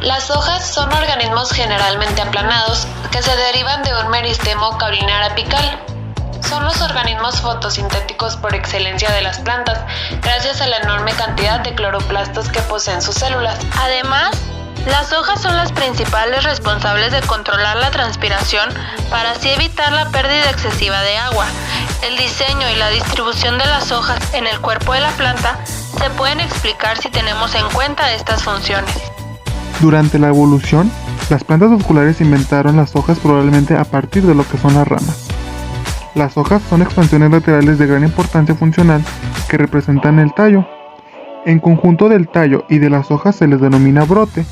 Las hojas son organismos generalmente aplanados que se derivan de un meristemo caulinar apical. Son los organismos fotosintéticos por excelencia de las plantas, gracias a la enorme cantidad de cloroplastos que poseen sus células. Además, las hojas son las principales responsables de controlar la transpiración para así evitar la pérdida excesiva de agua. El diseño y la distribución de las hojas en el cuerpo de la planta se pueden explicar si tenemos en cuenta estas funciones. Durante la evolución, las plantas vasculares inventaron las hojas probablemente a partir de lo que son las ramas. Las hojas son expansiones laterales de gran importancia funcional que representan el tallo. En conjunto del tallo y de las hojas se les denomina brote,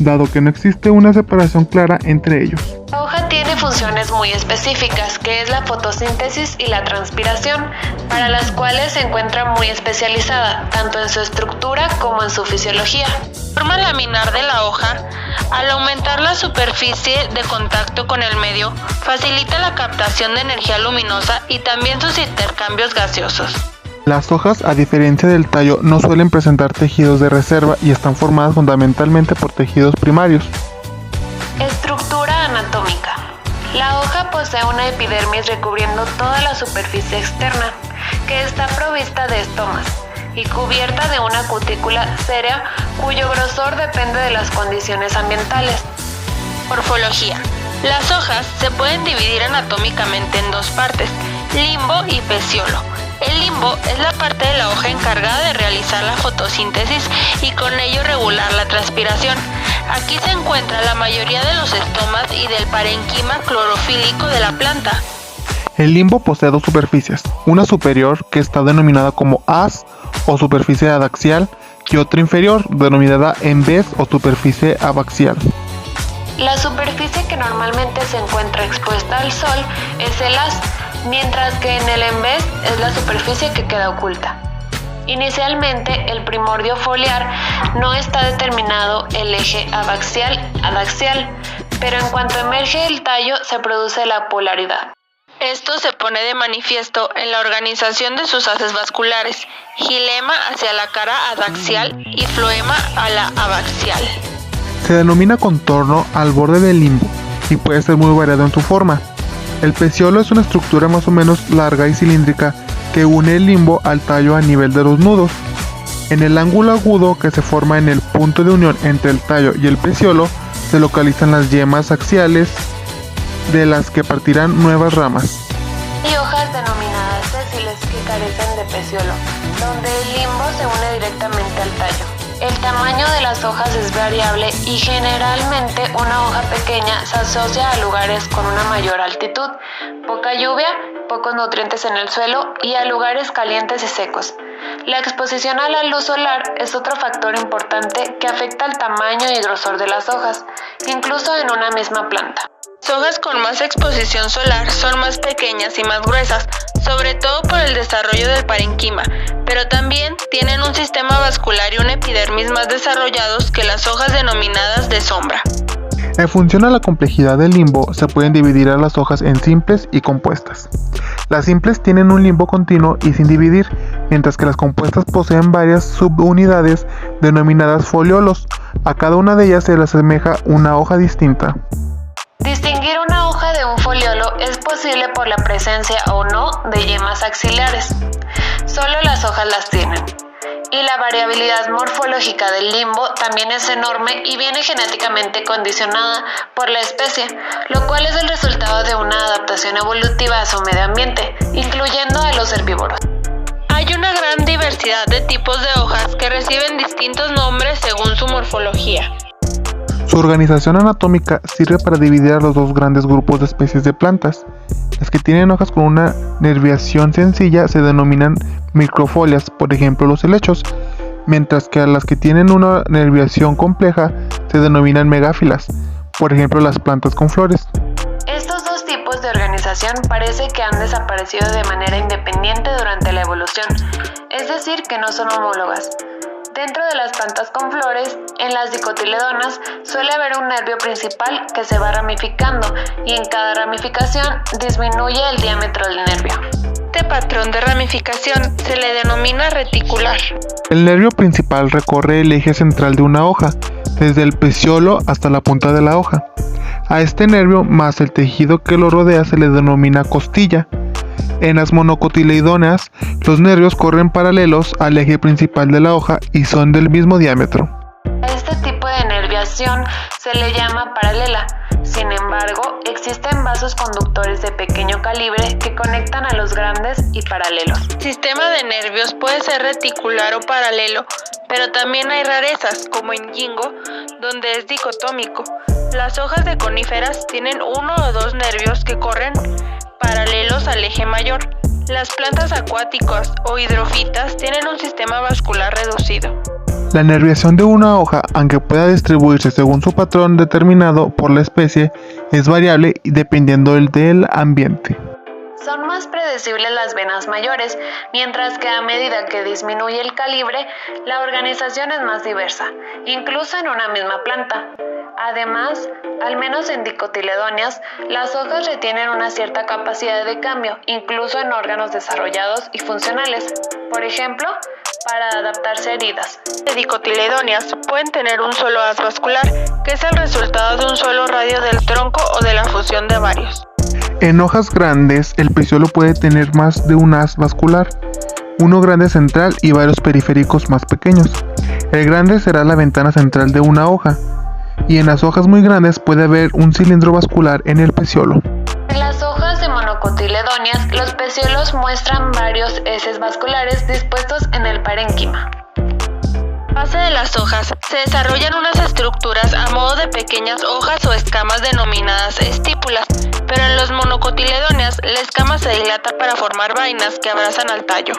dado que no existe una separación clara entre ellos. La hoja tiene funciones muy específicas, que es la fotosíntesis y la transpiración, para las cuales se encuentra muy especializada, tanto en su estructura como en su fisiología. La forma laminar de la hoja, al aumentar la superficie de contacto con el medio, facilita la captación de energía luminosa y también sus intercambios gaseosos. Las hojas, a diferencia del tallo, no suelen presentar tejidos de reserva y están formadas fundamentalmente por tejidos primarios. Estructura anatómica. La hoja posee una epidermis recubriendo toda la superficie externa, que está provista de estomas, y cubierta de una cutícula sérea cuyo grosor depende de las condiciones ambientales. Morfología. Las hojas se pueden dividir anatómicamente en dos partes, limbo y peciolo. El limbo es la parte de la hoja encargada de realizar la fotosíntesis y con ello regular la transpiración. Aquí se encuentra la mayoría de los estomas y del parenquima clorofílico de la planta. El limbo posee dos superficies, una superior que está denominada como haz o superficie adaxial y otra inferior denominada embés o superficie abaxial. La superficie que normalmente se encuentra expuesta al sol es el haz, mientras que en el embés es la superficie que queda oculta. Inicialmente, el primordio foliar no está determinado el eje abaxial, pero en cuanto emerge el tallo se produce la polaridad. Esto se pone de manifiesto en la organización de sus haces vasculares, gilema hacia la cara adaxial y floema a la abaxial. Se denomina contorno al borde del limbo y puede ser muy variado en su forma. El peciolo es una estructura más o menos larga y cilíndrica que une el limbo al tallo a nivel de los nudos. En el ángulo agudo que se forma en el punto de unión entre el tallo y el peciolo se localizan las yemas axiales de las que partirán nuevas ramas. Hay hojas denominadas sésiles que carecen de peciolo, donde el limbo se une directamente al tallo. El tamaño de las hojas es variable y generalmente una hoja pequeña se asocia a lugares con una mayor altitud, poca lluvia, pocos nutrientes en el suelo y a lugares calientes y secos. La exposición a la luz solar es otro factor importante que afecta al tamaño y grosor de las hojas, incluso en una misma planta. Las hojas con más exposición solar son más pequeñas y más gruesas, sobre todo por el desarrollo del parenquima, pero también tienen un sistema vascular y un epidermis más desarrollados que las hojas denominadas de sombra. En función a la complejidad del limbo, se pueden dividir a las hojas en simples y compuestas. Las simples tienen un limbo continuo y sin dividir, mientras que las compuestas poseen varias subunidades denominadas foliolos. A cada una de ellas se le asemeja una hoja distinta. Distinguir una hoja de un foliolo es posible por la presencia o no de yemas axilares. Solo las hojas las tienen. Y la variabilidad morfológica del limbo también es enorme y viene genéticamente condicionada por la especie, lo cual es el resultado de una adaptación evolutiva a su medio ambiente, incluyendo a los herbívoros. Hay una gran diversidad de tipos de hojas que reciben distintos nombres según su morfología. Su organización anatómica sirve para dividir a los dos grandes grupos de especies de plantas. Las que tienen hojas con una nerviación sencilla se denominan microfolias, por ejemplo los helechos, mientras que a las que tienen una nerviación compleja se denominan megáfilas, por ejemplo las plantas con flores. Estos dos tipos de organización parece que han desaparecido de manera independiente durante la evolución, es decir, que no son homólogas. Dentro de las plantas con flores, en las dicotiledonas, suele haber un nervio principal que se va ramificando y en cada ramificación disminuye el diámetro del nervio. Este patrón de ramificación se le denomina reticular. El nervio principal recorre el eje central de una hoja, desde el peciolo hasta la punta de la hoja. A este nervio más el tejido que lo rodea se le denomina costilla. En las monocotiledóneas, los nervios corren paralelos al eje principal de la hoja y son del mismo diámetro. A este tipo de nerviación se le llama paralela. Sin embargo, existen vasos conductores de pequeño calibre que conectan a los grandes y paralelos. El sistema de nervios puede ser reticular o paralelo, pero también hay rarezas, como en ginkgo, donde es dicotómico. Las hojas de coníferas tienen uno o dos nervios que corren paralelos al eje mayor. Las plantas acuáticas o hidrofitas tienen un sistema vascular reducido. La nerviación de una hoja, aunque pueda distribuirse según su patrón determinado por la especie, es variable dependiendo del ambiente. Son más predecibles las venas mayores, mientras que a medida que disminuye el calibre, la organización es más diversa, incluso en una misma planta. Además, al menos en dicotiledóneas, las hojas retienen una cierta capacidad de cambio, incluso en órganos desarrollados y funcionales. Por ejemplo, para adaptarse a heridas. Las dicotiledóneas pueden tener un solo haz vascular, que es el resultado de un solo radio del tronco o de la fusión de varios. En hojas grandes, el peciolo puede tener más de un haz vascular, uno grande central y varios periféricos más pequeños. El grande será la ventana central de una hoja, y en las hojas muy grandes puede haber un cilindro vascular en el peciolo. En las hojas de monocotiledóneas, los peciolos muestran varios heces vasculares dispuestos en el parénquima. Base de las hojas, se desarrollan unas estructuras a modo de pequeñas hojas o escamas denominadas estípulas, pero en los monocotiledóneas la escama se dilata para formar vainas que abrazan al tallo.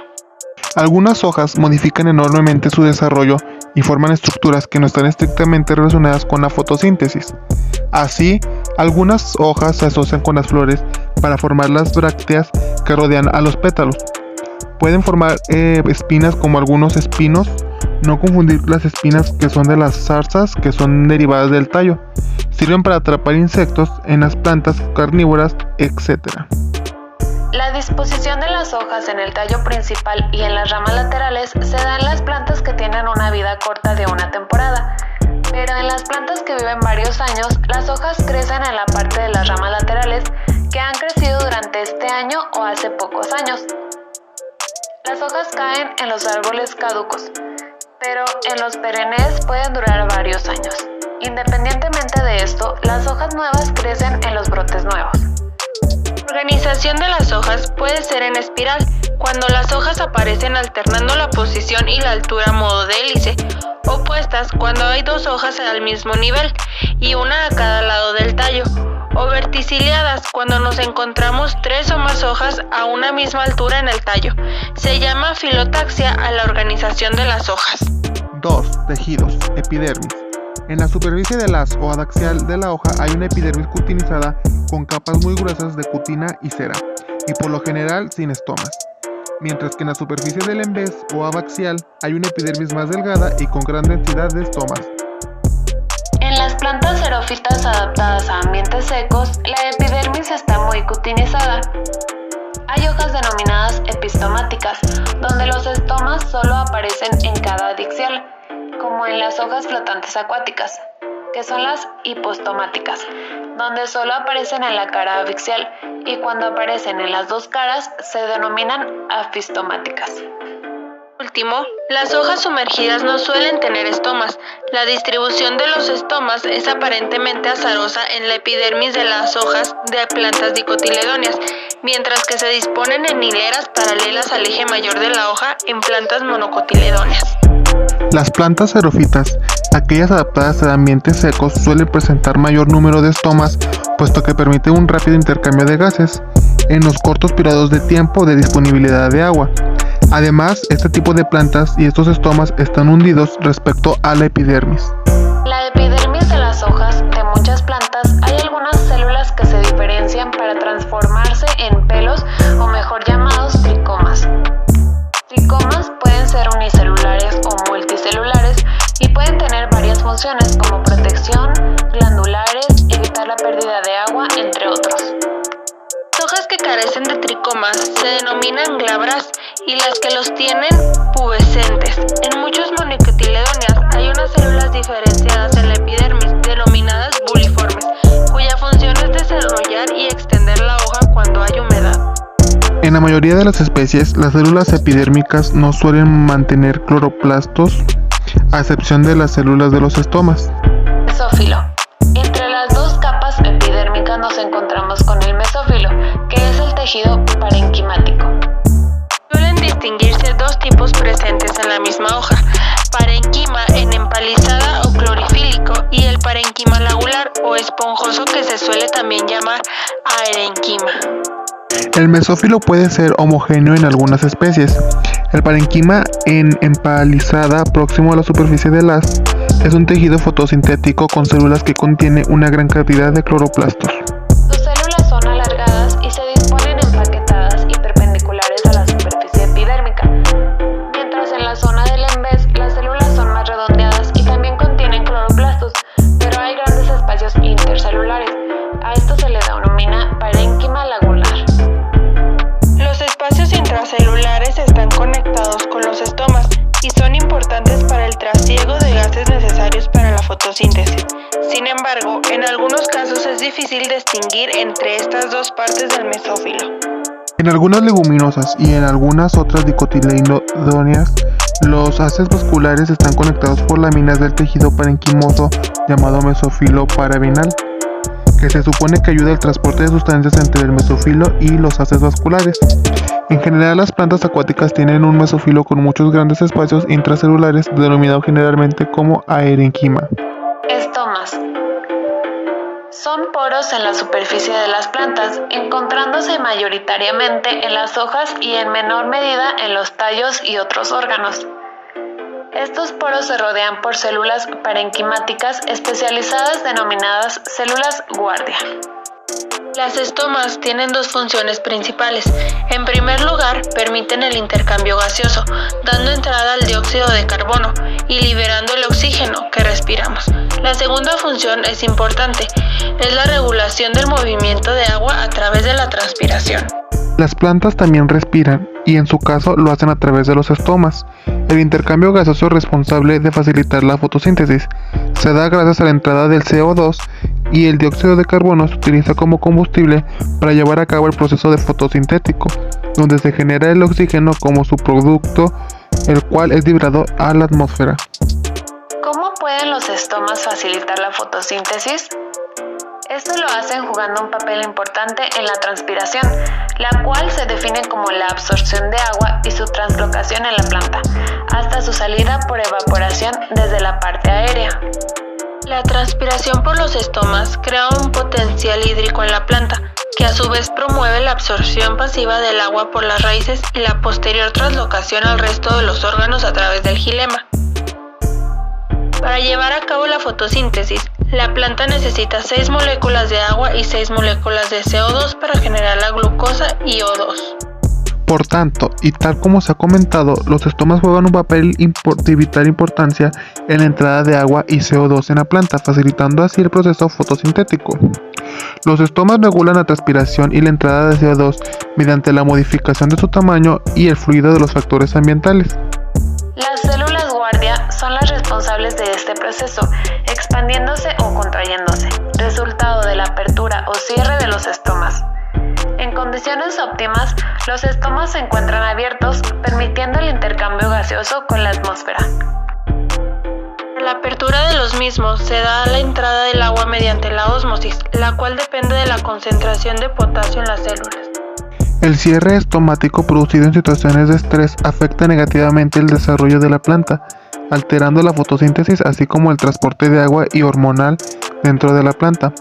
Algunas hojas modifican enormemente su desarrollo y forman estructuras que no están estrictamente relacionadas con la fotosíntesis. Así, algunas hojas se asocian con las flores para formar las brácteas que rodean a los pétalos. Pueden formar espinas como algunos espinos, no confundir las espinas que son de las zarzas, que son derivadas del tallo. Sirven para atrapar insectos en las plantas carnívoras, etc. La disposición de las hojas en el tallo principal y en las ramas laterales se da en las plantas que tienen una vida corta de una temporada, pero en las plantas que viven varios años, las hojas crecen en la parte de las ramas laterales que han crecido durante este año o hace pocos años. Las hojas caen en los árboles caducos, pero en los perennes pueden durar varios años. Independientemente de esto, las hojas nuevas crecen en los brotes nuevos. La organización de las hojas puede ser en espiral, cuando las hojas aparecen alternando la posición y la altura a modo de hélice, opuestas cuando hay dos hojas al mismo nivel y una a cada lado del tallo, o verticiliadas cuando nos encontramos tres o más hojas a una misma altura en el tallo. Se llama filotaxia a la organización de las hojas. 2. Tejidos, epidermis. En la superficie del haz o adaxial de la hoja hay una epidermis cutinizada con capas muy gruesas de cutina y cera, y por lo general sin estomas. Mientras que en la superficie del embés o abaxial hay una epidermis más delgada y con gran densidad de estomas. En las plantas xerófitas adaptadas a ambientes secos, la epidermis está muy cutinizada. Hay hojas denominadas epistomáticas, donde los estomas solo aparecen en cada adixial, como en las hojas flotantes acuáticas, que son las hipostomáticas, donde solo aparecen en la cara abaxial, y cuando aparecen en las dos caras se denominan afistomáticas. Último, las hojas sumergidas no suelen tener estomas. La distribución de los estomas es aparentemente azarosa en la epidermis de las hojas de plantas dicotiledóneas, mientras que se disponen en hileras paralelas al eje mayor de la hoja en plantas monocotiledóneas. Las plantas xerófitas, aquellas adaptadas a ambientes secos, suelen presentar mayor número de estomas, puesto que permite un rápido intercambio de gases en los cortos periodos de tiempo de disponibilidad de agua. Además, este tipo de plantas y estos estomas están hundidos respecto a la epidermis. La epidermis de las hojas de muchas plantas, hay algunas células que se diferencian para transformarse en pelos, o mejor llamados tricomas. Tricomas pueden ser unicelulares o multicelulares y pueden tener varias funciones como protección, glandulares, evitar la pérdida de agua, entre otros. Las hojas que carecen de tricomas se denominan glabras y las que los tienen pubescentes. En muchos monocotiledóneas hay unas células diferenciadas en la epidermis, denominadas buliformes, cuya función es desarrollar y extender la hoja cuando hay humedad. En la mayoría de las especies, las células epidérmicas no suelen mantener cloroplastos, a excepción de las células de los estomas. Mesófilo. Entre las dos capas epidérmicas nos encontramos con el mesófilo, que es el tejido parenquimático. Suelen distinguirse dos tipos presentes en la misma hoja: parenquima en empalizada o clorofílico y el parenquima lagular o esponjoso, que se suele también llamar aerenquima. El mesófilo puede ser homogéneo en algunas especies. El parenquima en empalizada próximo a la superficie del haz es un tejido fotosintético con células que contiene una gran cantidad de cloroplastos. Sus células son alargadas y se disponen empaquetadas y perpendiculares a la superficie epidérmica, mientras en la zona del embés las células son más redondeadas y también contienen cloroplastos, pero hay grandes espacios intercelulares. A esto se le denomina parénquima lagular. Los espacios intracelulares están conectados con los estomas y son importantes para el trasiego de gases necesarios para la fotosíntesis. Sin embargo, en algunos casos es difícil distinguir entre estas dos partes del mesófilo. En algunas leguminosas y en algunas otras dicotiledóneas, los haces vasculares están conectados por láminas del tejido parenquimoso llamado mesófilo paravinal, que se supone que ayuda al transporte de sustancias entre el mesófilo y los haces vasculares. En general, las plantas acuáticas tienen un mesófilo con muchos grandes espacios intracelulares, denominado generalmente como aerenquima. Estomas. Son poros en la superficie de las plantas, encontrándose mayoritariamente en las hojas y en menor medida en los tallos y otros órganos. Estos poros se rodean por células parenquimáticas especializadas denominadas células guardia. Las estomas tienen dos funciones principales. En primer lugar, permiten el intercambio gaseoso, dando entrada al dióxido de carbono y liberando el oxígeno que respiramos. La segunda función es importante, es la regulación del movimiento de agua a través de la transpiración. Las plantas también respiran, y en su caso lo hacen a través de los estomas. El intercambio gaseoso responsable de facilitar la fotosíntesis se da gracias a la entrada del CO2, y el dióxido de carbono se utiliza como combustible para llevar a cabo el proceso de fotosintético, donde se genera el oxígeno como subproducto, el cual es liberado a la atmósfera. ¿Cómo pueden los estomas facilitar la fotosíntesis? Esto lo hacen jugando un papel importante en la transpiración, la cual se define como la absorción de agua y su translocación en la planta, hasta su salida por evaporación desde la parte aérea. La transpiración por los estomas crea un potencial hídrico en la planta, que a su vez promueve la absorción pasiva del agua por las raíces y la posterior translocación al resto de los órganos a través del xilema. Para llevar a cabo la fotosíntesis, la planta necesita 6 moléculas de agua y 6 moléculas de CO2 para generar la glucosa y O2. Por tanto, y tal como se ha comentado, los estomas juegan un papel de vital importancia en la entrada de agua y CO2 en la planta, facilitando así el proceso fotosintético. Los estomas regulan la transpiración y la entrada de CO2 mediante la modificación de su tamaño y el fluido de los factores ambientales. Las células guardia son las responsables de este proceso, expandiéndose o contrayéndose, resultado de la apertura o cierre de los estomas. En condiciones óptimas, los estomas se encuentran abiertos, permitiendo el intercambio gaseoso con la atmósfera. La apertura de los mismos se da la entrada del agua mediante la ósmosis, la cual depende de la concentración de potasio en las células. El cierre estomático producido en situaciones de estrés afecta negativamente el desarrollo de la planta, alterando la fotosíntesis así como el transporte de agua y hormonal dentro de la planta.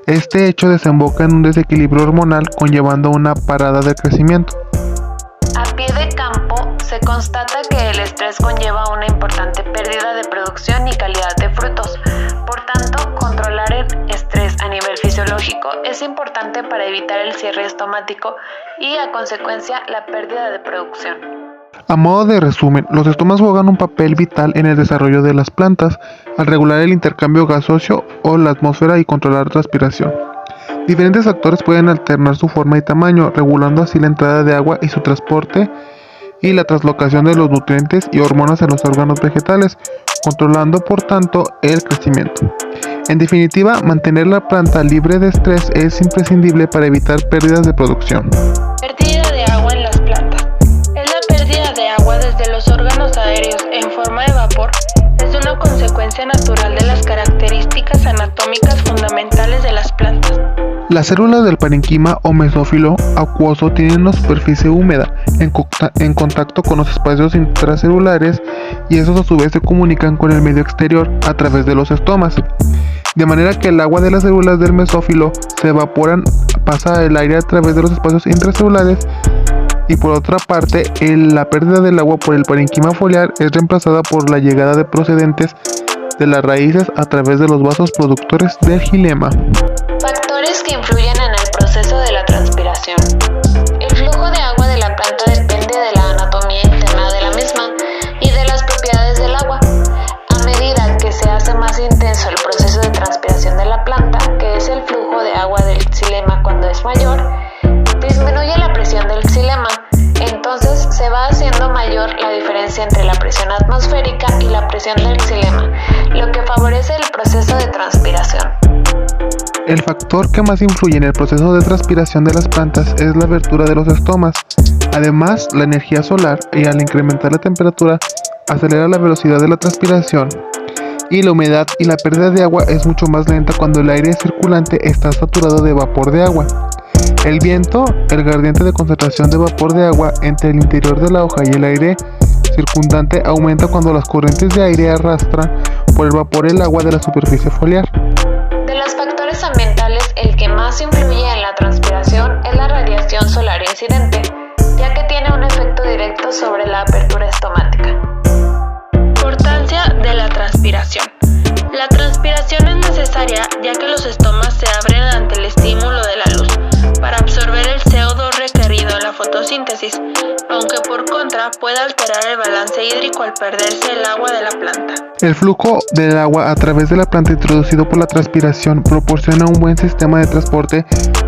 Este hecho desemboca en un desequilibrio hormonal, conllevando una parada del crecimiento. A pie de campo, se constata que el estrés conlleva una importante pérdida de producción y calidad de frutos. Por tanto, controlar el estrés a nivel fisiológico es importante para evitar el cierre estomático y, a consecuencia, la pérdida de producción. A modo de resumen, los estomas juegan un papel vital en el desarrollo de las plantas, al regular el intercambio gaseoso o la atmósfera y controlar la transpiración. Diferentes factores pueden alternar su forma y tamaño, regulando así la entrada de agua y su transporte, y la translocación de los nutrientes y hormonas en los órganos vegetales, controlando por tanto el crecimiento. En definitiva, mantener la planta libre de estrés es imprescindible para evitar pérdidas de producción. Pérdida de agua en las plantas. Es la pérdida de agua desde los órganos aéreos en forma de vapor. Es una consecuencia natural de las características anatómicas fundamentales de las plantas. Las células del parenquima o mesófilo acuoso tienen una superficie húmeda en contacto con los espacios intracelulares y estos a su vez se comunican con el medio exterior a través de los estomas. De manera que el agua de las células del mesófilo se evaporan, pasa el aire a través de los espacios intracelulares y por otra parte la pérdida del agua por el parenquima foliar es reemplazada por la llegada de procedentes de las raíces a través de los vasos productores del xilema. Factores que influyen en el proceso de la transpiración. El flujo de agua de la planta depende de la anatomía interna de la misma y de las propiedades del agua. A medida que se hace más intenso el proceso de transpiración de la planta, que es el flujo de agua del xilema cuando es mayor, disminuye la presión del xilema. Entonces se va haciendo mayor la diferencia entre la presión atmosférica y la presión del xilema, lo que favorece el proceso de transpiración. El factor que más influye en el proceso de transpiración de las plantas es la abertura de los estomas. Además, la energía solar, y al incrementar la temperatura, acelera la velocidad de la transpiración. Y la humedad y la pérdida de agua es mucho más lenta cuando el aire circulante está saturado de vapor de agua. El viento, el gradiente de concentración de vapor de agua entre el interior de la hoja y el aire circundante aumenta cuando las corrientes de aire arrastran por el vapor el agua de la superficie foliar. De los factores ambientales, el que más influye en la transpiración es la radiación solar incidente, ya que tiene un efecto directo sobre la apertura estomática. Importancia de la transpiración. La transpiración es necesaria ya que los estomas se abren ante el estímulo de la luz para absorber el CO2 requerido en la fotosíntesis, aunque por contra puede alterar el balance hídrico al perderse el agua de la planta. El flujo del agua a través de la planta introducido por la transpiración proporciona un buen sistema de transporte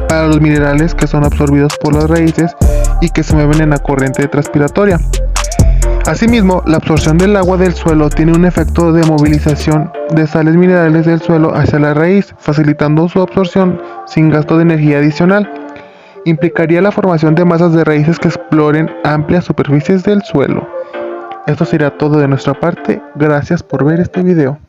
para los minerales que son absorbidos por las raíces y que se mueven en la corriente transpiratoria. Asimismo, la absorción del agua del suelo tiene un efecto de movilización de sales minerales del suelo hacia la raíz, facilitando su absorción sin gasto de energía adicional. Implicaría la formación de masas de raíces que exploren amplias superficies del suelo. Esto sería todo de nuestra parte. Gracias por ver este video.